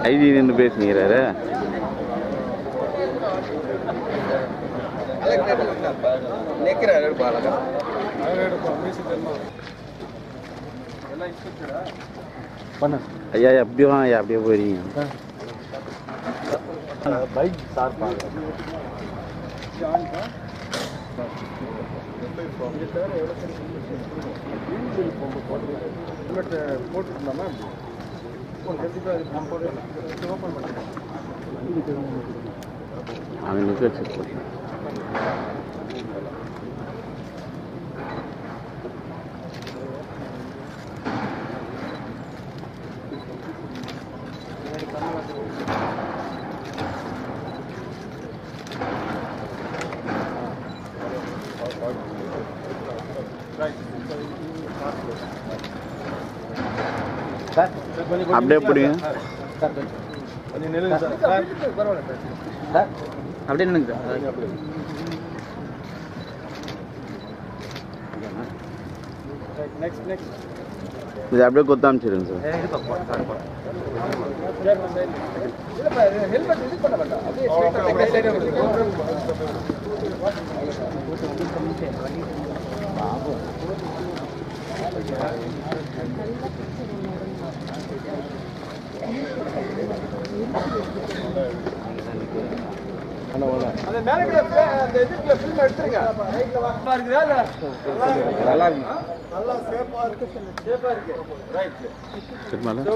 ID நின்று பேசுங்கிறாரு. ஐயா அப்படியே வாங்க, ஐயா அப்படியே போயிருங்க. பைக் ஸ்டார்ட் போட்டுருந்தாமா அவன் நிற்க வச்சு அப்படியே பிடிங்க. அப்படியே நினைக்கிறேன். இது அப்படியே கொத்து அமைச்சிருங்க சார்.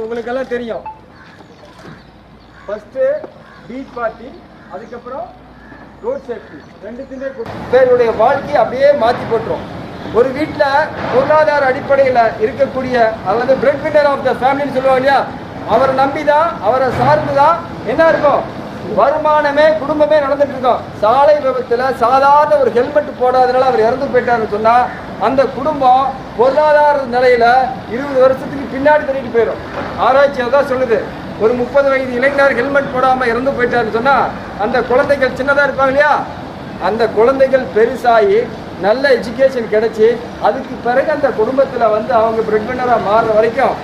உங்களுக்கு எல்லாம் தெரியும். ஃபர்ஸ்ட் பீச் பார்ட்டி, அதுக்கப்புறம் ரோட் சேஃப்டி, ரெண்டுத்துமே பேருடைய வாழ்க்கையை அப்படியே மாற்றி போட்டுரும். ஒரு வீட்டில் பொருளாதார அடிப்படையில் இருக்கக்கூடிய அதாவது பிரெட் வின்னர் ஆஃப் த ஃபேமிலின்னு சொல்லுவாங்க இல்லையா, அவரை நம்பி தான் அவரை சார்ந்து தான் என்ன இருக்கும், வருமானமே குடும்பமே நடந்துட்டு இருக்கோம். சாலை விபத்தில் சாதாரண ஒரு ஹெல்மெட் போடாதனால அவர் இறந்து போயிட்டாருன்னு சொன்னால் அந்த குடும்பம் பொருளாதார நிலையில 20 வருஷத்துக்கு பின்னாடி தள்ளிட்டு போயிடும். ஆராய்ச்சி அதான் சொல்லுது. ஒரு 30 வயது இளைஞர் ஹெல்மெட் போடாமல் இறந்து போயிட்டாருன்னு சொன்னால் அந்த குழந்தைகள் சின்னதாக இருப்பாங்க இல்லையா, அந்த குழந்தைகள் பெருசாகி நல்ல எஜுகேஷன் கிடைச்சி அதுக்கு பிறகு அந்த குடும்பத்தில் வந்து அவங்க பிரெட் வின்னராக மாறுற வரைக்கும்